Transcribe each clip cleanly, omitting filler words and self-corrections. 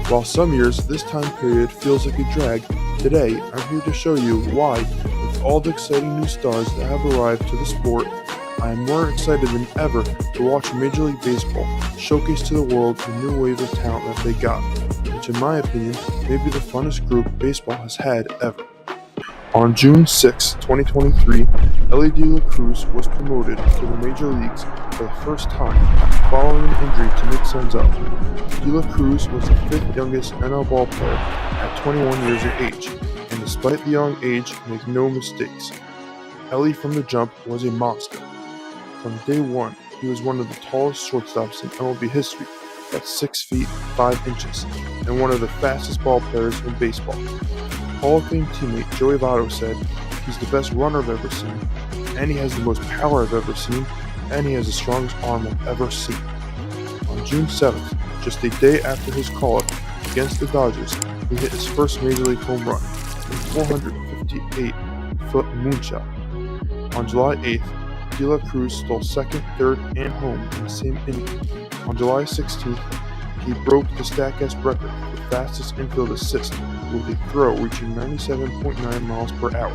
While some years this time period feels like a drag, today I'm here to show you why, with all the exciting new stars that have arrived to the sport, I am more excited than ever to watch Major League Baseball showcase to the world the new wave of talent that they got, which in my opinion may be the funnest group baseball has had ever. On June 6, 2023, Ellie De La Cruz was promoted to the Major Leagues for the first time following an injury to Nick Senzel. De La Cruz was the fifth youngest NL ball player at 21 years of age, and despite the young age, made no mistakes. Ellie from the jump was a monster. From day one, he was one of the tallest shortstops in MLB history at 6 feet 5 inches, and one of the fastest ball players in baseball. Hall of Fame teammate Joey Votto said, "He's the best runner I've ever seen, and he has the most power I've ever seen, and he has the strongest arm I've ever seen." On June 7th, just a day after his call-up against the Dodgers, he hit his first Major League home run, a 458-foot moonshot. On July 8th, De La Cruz stole second, third, and home in the same inning. On July 16th, he broke the Statcast record for fastest infield assist with a throw reaching 97.9 miles per hour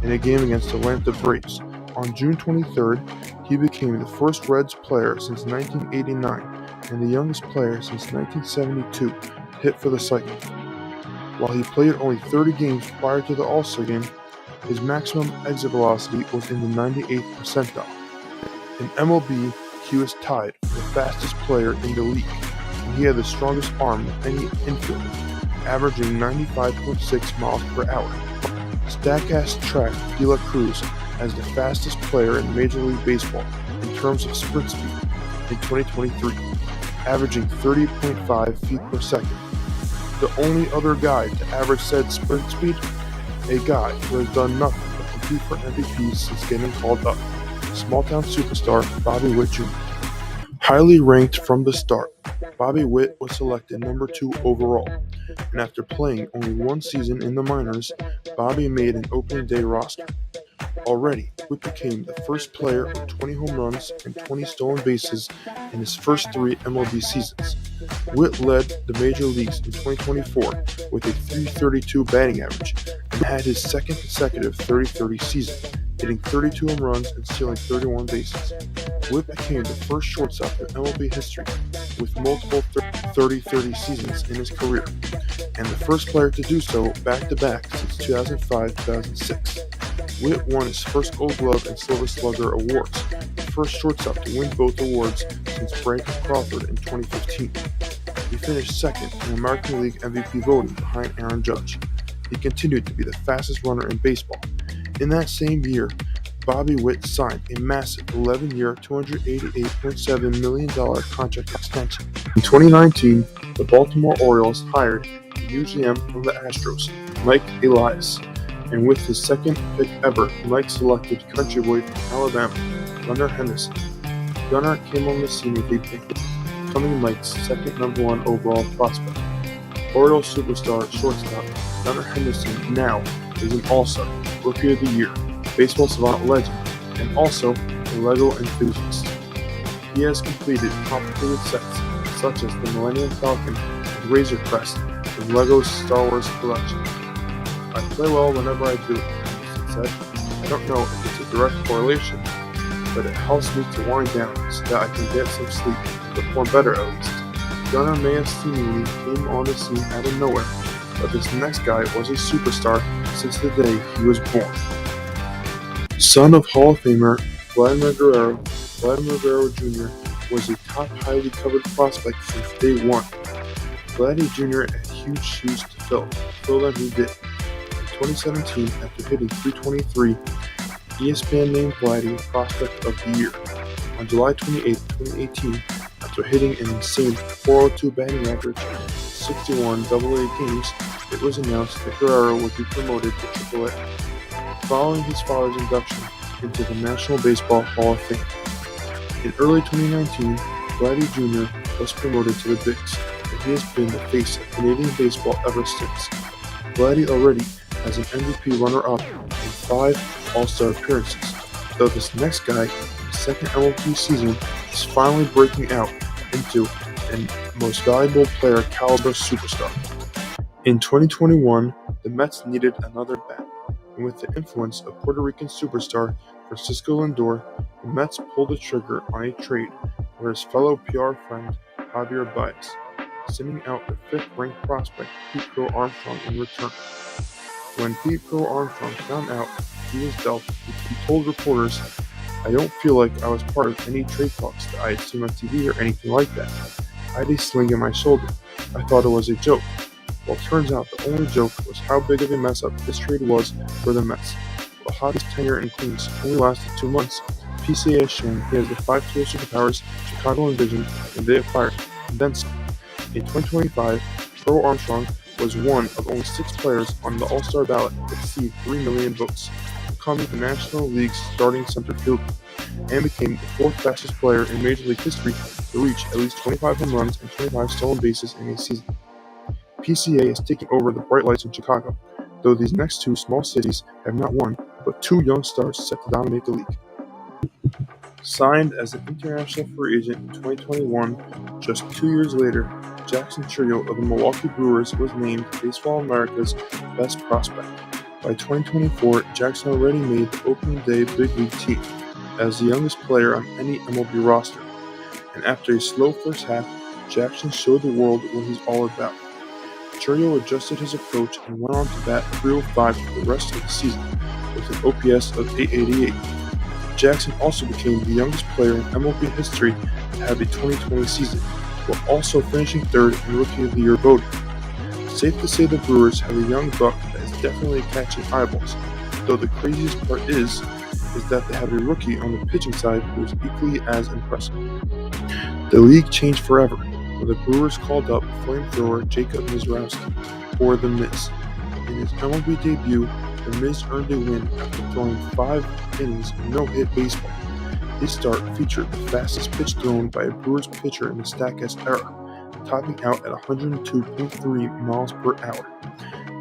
in a game against the Atlanta Braves. On June 23rd, he became the first Reds player since 1989 and the youngest player since 1972 to hit for the cycle. While he played only 30 games prior to the All-Star game, his maximum exit velocity was in the 98th percentile. In MLB, he was tied for the fastest player in the league, and he had the strongest arm of any infielder, averaging 95.6 miles per hour. Statcast tracked De La Cruz as the fastest player in Major League Baseball in terms of sprint speed in 2023, averaging 30.5 feet per second. The only other guy to average said sprint speed? A guy who has done nothing but compete for MVP since getting called up, small-town superstar Bobby Witt Jr. Highly ranked from the start, Bobby Witt was selected number 2 overall, and after playing only one season in the minors, Bobby made an opening day roster. Already, Witt became the first player with 20 home runs and 20 stolen bases in his first 3 MLB seasons. Witt led the major leagues in 2024 with a .332 batting average and had his second consecutive 30-30 season, hitting 32 home runs and stealing 31 bases. Witt became the first shortstop in MLB history with multiple 30-30 seasons in his career, and the first player to do so back-to-back since 2005-2006. Witt won his first Gold Glove and Silver Slugger awards, the first shortstop to win both awards since Brandon Crawford in 2015. He finished second in American League MVP voting behind Aaron Judge. He continued to be the fastest runner in baseball. In that same year, Bobby Witt signed a massive 11-year, $288.7 million contract extension. In 2019, the Baltimore Orioles hired the new GM from the Astros, Mike Elias, and with his second pick ever, Mike selected country boy from Alabama, Gunnar Henderson. Gunnar came on the scene with a pick, becoming Mike's second number 1 overall prospect. Orioles superstar shortstop Gunnar Henderson now is an All-Star, Rookie of the Year, Baseball Savant legend, and also a Lego enthusiast. He has completed complicated sets such as the Millennium Falcon and Razor Crest in Lego's Star Wars collection. "I play well whenever I do it," Henderson said. "I don't know if it's a direct correlation, but it helps me to wind down so that I can get some sleep and perform better at least." Gunnar may have seemingly came on the scene out of nowhere, but this next guy was a superstar since the day he was born. Son of Hall of Famer Vladimir Guerrero Jr. was a top highly covered prospect since day one. Vladdy Jr. had huge shoes to fill them he did. In 2017, after hitting .323, ESPN named Vladdy Prospect of the Year. On July 28, 2018, after hitting an insane .402 batting average in 61 AA games, it was announced that Guerrero would be promoted to AAA, following his father's induction into the National Baseball Hall of Fame. In early 2019, Vladdy Jr. was promoted to the Bigs, and he has been the face of Canadian baseball ever since. Vladdy already has an MVP runner-up and 5 All-Star appearances, though this next guy, in his second MLB season, is finally breaking out into and most valuable player caliber superstar. In 2021, the Mets needed another bat, and with the influence of Puerto Rican superstar Francisco Lindor, the Mets pulled the trigger on a trade for his fellow PR friend Javier Baez, sending out the fifth-ranked prospect Pete Crow Armstrong in return. When Pete Crow Armstrong found out he was dealt, he told reporters, "I don't feel like I was part of any trade talks that I had seen on TV or anything like that. I had a sling in my shoulder. I thought it was a joke." Well, it turns out the only joke was how big of a mess-up this trade was for the Mets. While Javi's tenure in Queens only lasted 2 months, PCA has shown he has the 5 tool superpowers Chicago envisioned when they acquired him, and then some. In 2025, Crow Armstrong was one of only 6 players on the All-Star ballot to exceed 3 million votes, becoming the National League's starting center fielder, and became the 4th fastest player in Major League history to reach at least 25 home runs and 25 stolen bases in a season. PCA is taking over the bright lights in Chicago, though these next 2 small cities have not one, but 2 young stars set to dominate the league. Signed as an international free agent in 2021, just 2 years later, Jackson Chourio of the Milwaukee Brewers was named Baseball America's best prospect. By 2024, Jackson already made the opening day big league team as the youngest player on any MLB roster. And after a slow first half, Jackson showed the world what he's all about. Chourio adjusted his approach and went on to bat .305 for the rest of the season, with an OPS of .888. Jackson also became the youngest player in MLB history to have a 2020 season, while also finishing 3rd in Rookie of the Year voting. Safe to say the Brewers have a young buck that is definitely catching eyeballs, though the craziest part is that they have a rookie on the pitching side who is equally as impressive. The league changed forever when the Brewers called up flamethrower Jacob Misiorowski, or The Miz. In his MLB debut, The Miz earned a win after throwing 5 innings of no-hit baseball. His start featured the fastest pitch thrown by a Brewers pitcher in the Statcast era, topping out at 102.3 miles per hour.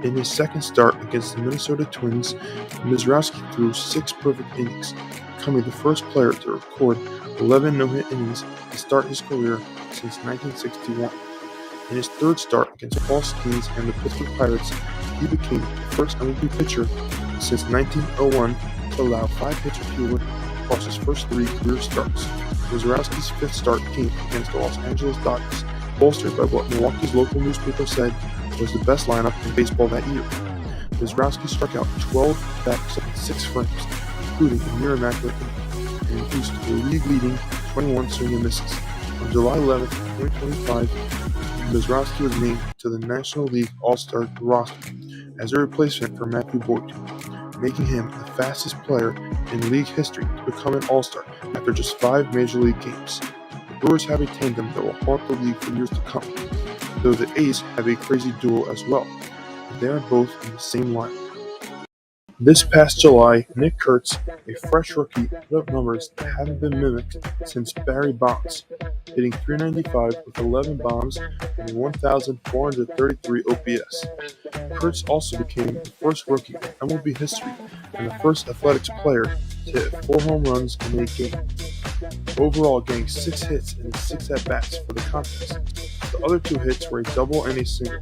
In his second start against the Minnesota Twins, Misiorowski threw 6 perfect innings, becoming the first player to record 11 no-hit innings to start his career since 1961. In his third start against Paul Skeens and the Pittsburgh Pirates, he became the first MLB pitcher since 1901 to allow 5 hits or fewer across his first 3 career starts. Misiorowski's 5th start came against the Los Angeles Dodgers, bolstered by what Milwaukee's local newspaper said was the best lineup in baseball that year. Misiorowski struck out 12 batters in 6 frames, including a near immaculate inning, and induced a league-leading 21 swing and misses. On July 11, 2025, Misiorowski was named to the National League All-Star roster as a replacement for Matthew Boyd, making him the fastest player in league history to become an All-Star after just 5 Major League games. The Brewers have a tandem that will haunt the league for years to come, though the A's have a crazy duo as well, and they are both in the same lineup. This past July, Nick Kurtz, a fresh rookie, put up numbers that haven't been mimicked since Barry Bonds, hitting .395 with 11 bombs and a 1,433 OPS. Kurtz also became the first rookie in MLB history and the first Athletics player to hit 4 home runs in a game, overall getting 6 hits and 6 at-bats for the contest. The other 2 hits were a double and a single,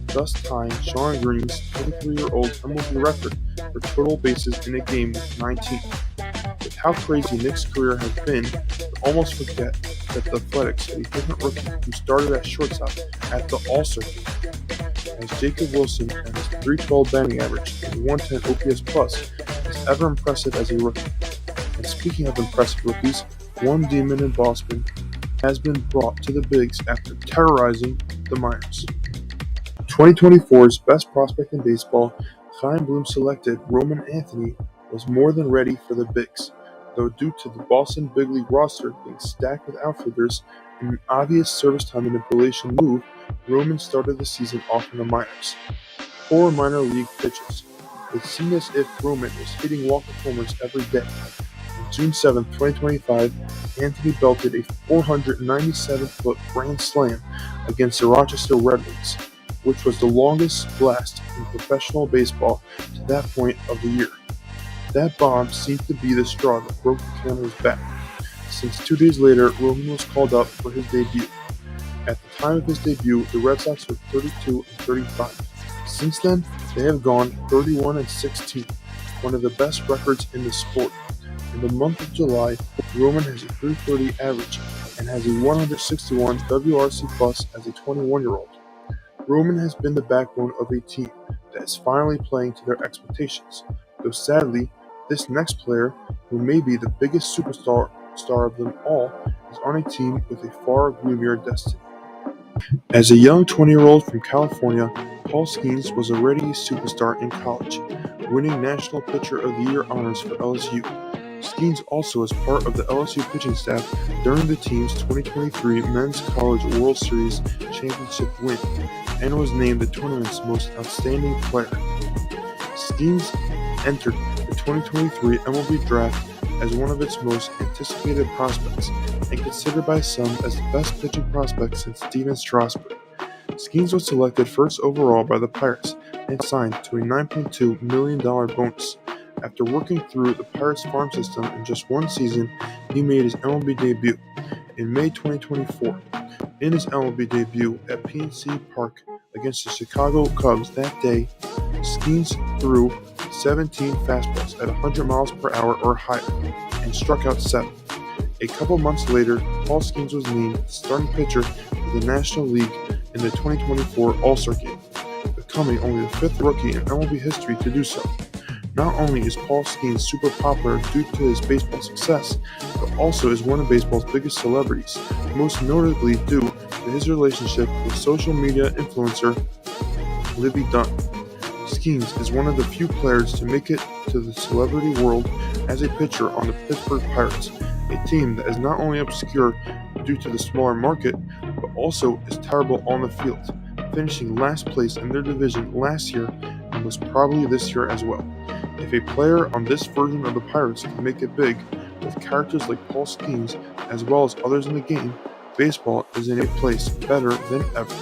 thus tying Shawn Green's 23-year-old MLB record for total bases in a game with 19. With how crazy Nick's career has been, you almost forget that the Athletics had a different rookie who started at shortstop at the All-Star game, as Jacob Wilson and his .312 batting average and 110 OPS plus is ever impressive as a rookie. And speaking of impressive rookies, one demon in Boston has been brought to the bigs after terrorizing the minors. 2024's best prospect in baseball, Chaim Bloom selected Roman Anthony, was more than ready for the bigs, though due to the Boston Big League roster being stacked with outfielders and an obvious service time manipulation move, Roman started the season off in the minors. 4 minor league pitches. It seemed as if Roman was hitting walk-off homers every day. On June 7, 2025, Anthony belted a 497-foot grand slam against the Rochester Red Wings, which was the longest blast in professional baseball to that point of the year. That bomb seemed to be the straw that broke the camel's back, since 2 days later Roman was called up for his debut. At the time of his debut, the Red Sox were 32-35. Since then, they have gone 31-16, one of the best records in the sport. In the month of July, Roman has a .330 average and has a 161 WRC plus as a 21-year-old. Roman has been the backbone of a team that is finally playing to their expectations, though sadly, this next player, who may be the biggest superstar of them all, is on a team with a far gloomier destiny. As a young 20-year-old from California, Paul Skeens was already a superstar in college, winning National Pitcher of the Year honors for LSU. Skeens also was part of the LSU pitching staff during the team's 2023 Men's College World Series championship win, and was named the tournament's most outstanding player. Skeens entered the 2023 MLB draft as one of its most anticipated prospects, and considered by some as the best pitching prospect since Steven Strasburg. Skeens was selected first overall by the Pirates and signed to a $9.2 million bonus. After working through the Pirates farm system in just one season, he made his MLB debut in May 2024. In his MLB debut at PNC Park against the Chicago Cubs that day, Skeens threw 17 fastballs at 100 miles per hour or higher and struck out 7. A couple months later, Paul Skeens was named the starting pitcher for the National League in the 2024 All-Star Game, becoming only the 5th rookie in MLB history to do so. Not only is Paul Skeens super popular due to his baseball success, but also is one of baseball's biggest celebrities, most notably due to his relationship with social media influencer Libby Dunn. Skeens is one of the few players to make it to the celebrity world as a pitcher on the Pittsburgh Pirates, a team that is not only obscure due to the smaller market, but also is terrible on the field, finishing last place in their division last year and most probably this year as well. If a player on this version of the Pirates can make it big, with characters like Paul Skeens as well as others in the game, baseball is in a place better than ever.